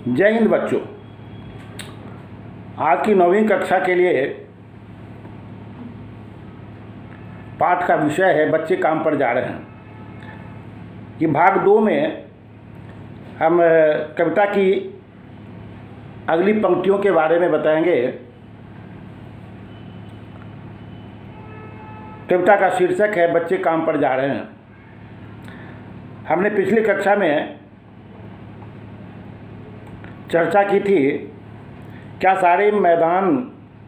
जय हिंद बच्चों। आज की 9वीं कक्षा के लिए पाठ का विषय है बच्चे काम पर जा रहे हैं। ये भाग 2 में हम कविता की अगली पंक्तियों के बारे में बताएंगे। कविता का शीर्षक है बच्चे काम पर जा रहे हैं। हमने पिछली कक्षा में चर्चा की थी, क्या सारे मैदान,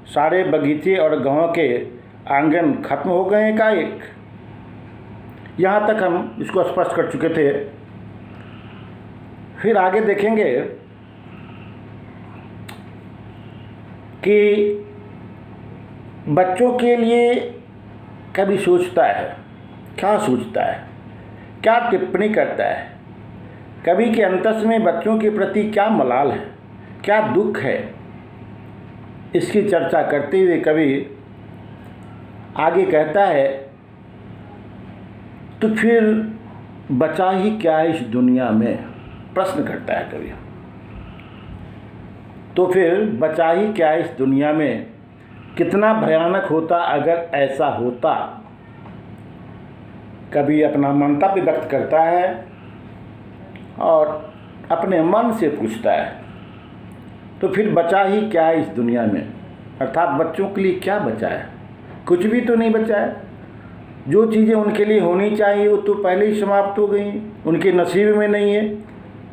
सारे बगीचे और गांव के आंगन खत्म हो गए हैं का एक। यहाँ तक हम इसको स्पष्ट कर चुके थे। फिर आगे देखेंगे कि बच्चों के लिए कभी सोचता है, क्या सोचता है, क्या टिप्पणी करता है, कवि के अंतस में बच्चों के प्रति क्या मलाल है, क्या दुख है, इसकी चर्चा करते हुए कवि आगे कहता है, तो फिर बचा ही क्या इस दुनिया में। प्रश्न करता है कवि, तो फिर बचा ही क्या इस दुनिया में। कितना भयानक होता अगर ऐसा होता। कवि अपना मंतव्य व्यक्त करता है और अपने मन से पूछता है, तो फिर बचा ही क्या इस दुनिया में। अर्थात बच्चों के लिए क्या बचा है? कुछ भी तो नहीं बचा है। जो चीज़ें उनके लिए होनी चाहिए वो तो पहले ही समाप्त हो गई, उनके नसीब में नहीं है।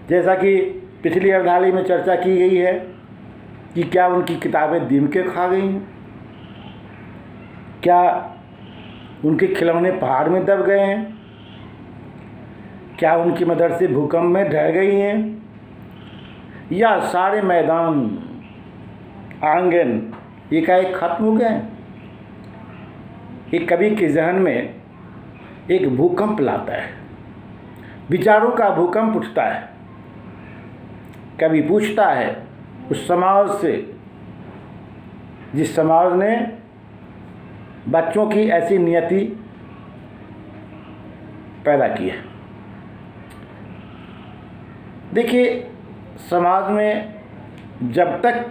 जैसा कि पिछली अर्धाली में चर्चा की गई है कि क्या उनकी किताबें दीमके खा गई हैं, क्या उनके खिलौने पहाड़ में दब गए हैं, क्या उनकी मदरसे भूकंप में ढह गई हैं, या सारे मैदान आंगन एकाएक खत्म हो गए। एक कवि के जहन में एक भूकंप लाता है, विचारों का भूकंप उठता है। कवि पूछता है उस समाज से जिस समाज ने बच्चों की ऐसी नियति पैदा की है। देखिए, समाज में जब तक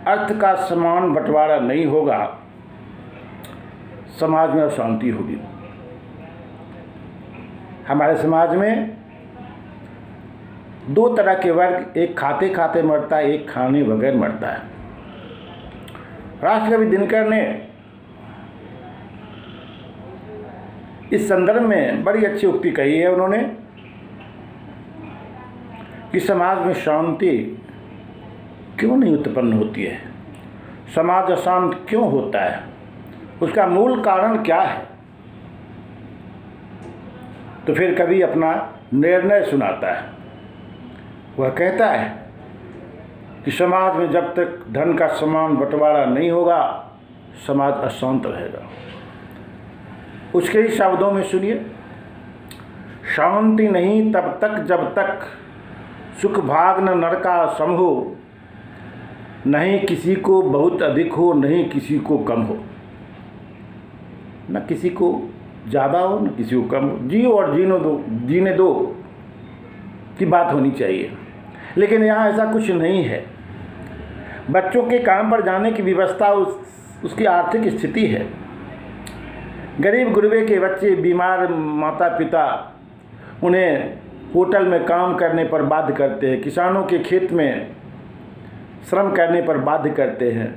अर्थ का समान बंटवारा नहीं होगा, समाज में अशांति होगी। हमारे समाज में 2 तरह के वर्ग, एक खाते खाते मरता है, एक खाने बगैर मरता है। राष्ट्रकवि दिनकर ने इस संदर्भ में बड़ी अच्छी उक्ति कही है उन्होंने कि समाज में शांति क्यों नहीं उत्पन्न होती है, समाज अशांत क्यों होता है, उसका मूल कारण क्या है। तो फिर कवि अपना निर्णय सुनाता है। वह कहता है कि समाज में जब तक धन का समान बंटवारा नहीं होगा, समाज अशांत रहेगा। उसके ही शब्दों में सुनिए, शांति नहीं तब तक जब तक सुख भाग न नर का सम हो, नहीं किसी को बहुत अधिक हो, नहीं किसी को कम हो। न किसी को ज़्यादा हो, न किसी को कम हो। जियो और जीने दो की बात होनी चाहिए। लेकिन यहाँ ऐसा कुछ नहीं है। बच्चों के काम पर जाने की व्यवस्था उसकी आर्थिक स्थिति है। गरीब गुरबे के बच्चे, बीमार माता पिता उन्हें होटल में काम करने पर बाध्य करते हैं, किसानों के खेत में श्रम करने पर बाध्य करते हैं,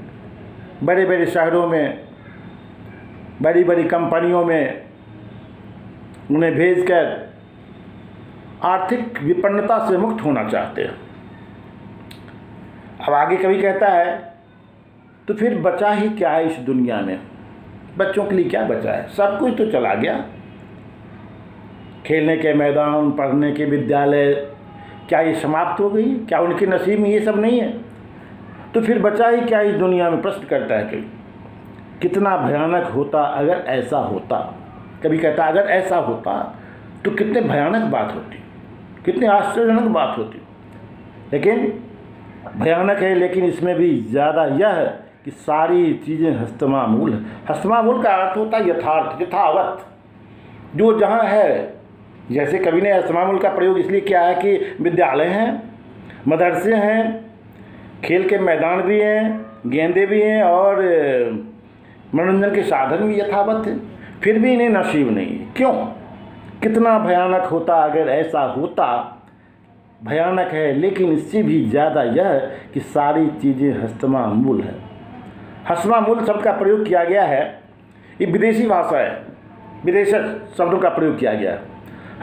बड़े बड़े शहरों में बड़ी बड़ी कंपनियों में उन्हें भेजकर आर्थिक विपन्नता से मुक्त होना चाहते हैं। अब आगे कवि कहता है, तो फिर बचा ही क्या है इस दुनिया में। बच्चों के लिए क्या बचा है? सब कुछ तो चला गया। खेलने के मैदान, पढ़ने के विद्यालय, क्या ये समाप्त हो गई? क्या उनके नसीब में ये सब नहीं है? तो फिर बचा ही क्या इस दुनिया में। प्रश्न करता है कवि। कितना भयानक होता अगर ऐसा होता। कभी कहता अगर ऐसा होता तो कितने भयानक बात होती, कितनी आश्चर्यजनक बात होती। लेकिन भयानक है, लेकिन इसमें भी ज़्यादा यह है कि सारी चीज़ें हस्तमामूल है। हस्तमामूल का अर्थ होता है यथार्थ, यथावत, जो जहाँ है। जैसे कवि ने हस्तमामूल का प्रयोग इसलिए किया है कि विद्यालय हैं, मदरसे हैं, खेल के मैदान भी हैं, गेंदे भी हैं और मनोरंजन के साधन भी यथावत हैं, फिर भी इन्हें नसीब नहीं है। क्यों? कितना भयानक होता अगर ऐसा होता। भयानक है, लेकिन इससे भी ज़्यादा यह कि सारी चीज़ें हस्तमामूल है। हस्तमामूल शब्द का प्रयोग किया गया है, ये विदेशी भाषा है, विदेशक शब्दों का प्रयोग किया गया है।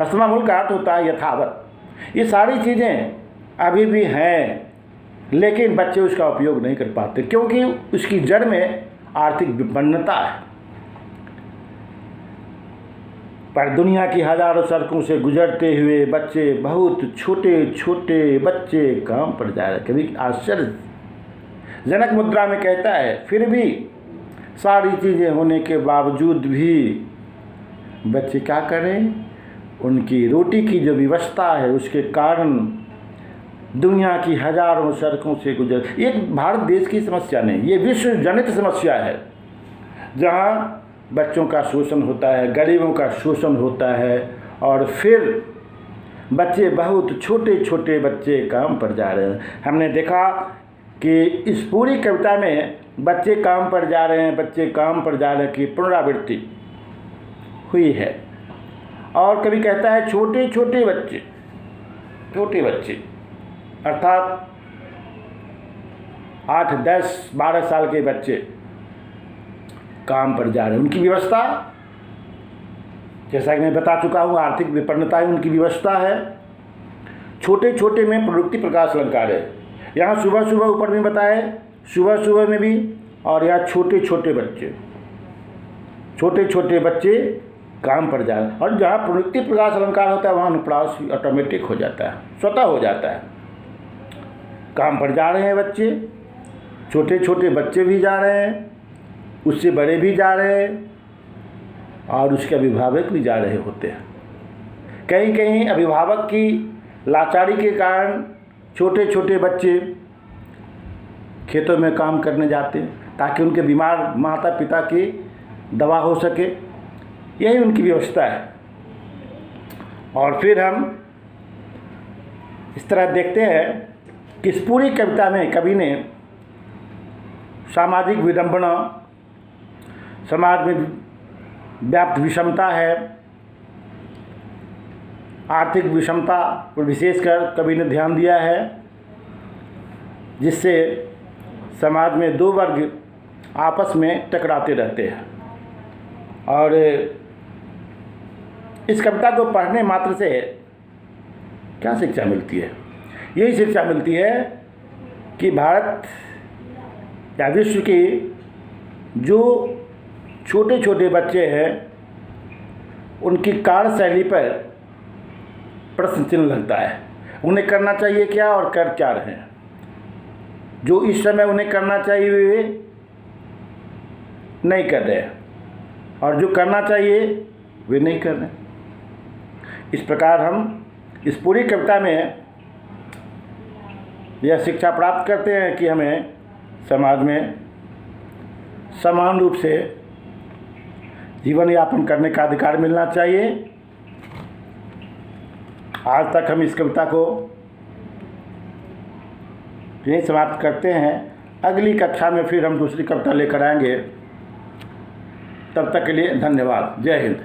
हस्तमामूल का अर्थ होता है यथावत। ये सारी चीज़ें अभी भी हैं, लेकिन बच्चे उसका उपयोग नहीं कर पाते, क्योंकि उसकी जड़ में आर्थिक विपन्नता है। पर दुनिया की हज़ारों सड़कों से गुजरते हुए बच्चे, बहुत छोटे छोटे बच्चे काम पर जा रहे हैं। कभी आश्चर्यजनक मुद्रा में कहता है, फिर भी सारी चीज़ें होने के बावजूद भी बच्चे क्या करें? उनकी रोटी की जो व्यवस्था है उसके कारण दुनिया की हज़ारों सड़कों से गुजर। ये भारत देश की समस्या नहीं, ये विश्व जनित समस्या है, जहाँ बच्चों का शोषण होता है, गरीबों का शोषण होता है, और फिर बच्चे, बहुत छोटे छोटे बच्चे काम पर जा रहे हैं। हमने देखा कि इस पूरी कविता में बच्चे काम पर जा रहे हैं, बच्चे काम पर जा रहे हैं की पुनरावृत्ति हुई है। और कभी कहता है छोटे छोटे बच्चे, छोटे बच्चे अर्थात 8, 10, 12 साल के बच्चे काम पर जा रहे हैं। उनकी व्यवस्था, जैसा कि मैं बता चुका हूँ, आर्थिक विपन्नता है, उनकी व्यवस्था है। छोटे छोटे में प्रवृत्ति प्रकाश अलंकार है। यहाँ सुबह सुबह ऊपर में बताए, सुबह सुबह में भी, और यहाँ छोटे छोटे बच्चे, छोटे छोटे बच्चे काम पर जा रहे हैं। और जहाँ प्रवृत्ति प्रकाश अलंकार होता है वहाँ अनुप्रास ऑटोमेटिक हो जाता है, स्वतः हो जाता है। काम पर जा रहे हैं बच्चे, छोटे छोटे बच्चे भी जा रहे हैं, उससे बड़े भी जा रहे हैं, और उसके अभिभावक भी जा रहे होते हैं। कहीं कहीं अभिभावक की लाचारी के कारण छोटे छोटे बच्चे खेतों में काम करने जाते हैं, ताकि उनके बीमार माता पिता की दवा हो सके। यही उनकी व्यवस्था है। और फिर हम इस तरह देखते हैं कि इस पूरी कविता में कवि ने सामाजिक विडंबना, समाज में व्याप्त विषमता है, आर्थिक विषमता पर विशेषकर कवि ने ध्यान दिया है, जिससे समाज में दो वर्ग आपस में टकराते रहते हैं। और इस कविता को पढ़ने मात्र से क्या शिक्षा मिलती है? यही शिक्षा मिलती है कि भारत या विश्व की जो छोटे छोटे बच्चे हैं उनकी कार्यशैली पर प्रश्न चिन्ह लगता है। उन्हें करना चाहिए क्या और कर क्या रहे हैं? जो इस समय उन्हें करना चाहिए वे नहीं कर रहे, और जो करना चाहिए वे नहीं कर रहे। इस प्रकार हम इस पूरी कविता में यह शिक्षा प्राप्त करते हैं कि हमें समाज में समान रूप से जीवन यापन करने का अधिकार मिलना चाहिए। आज तक हम इस कविता को यहीं समाप्त करते हैं। अगली कक्षा में फिर हम दूसरी कविता लेकर आएंगे। तब तक के लिए धन्यवाद। जय हिंद।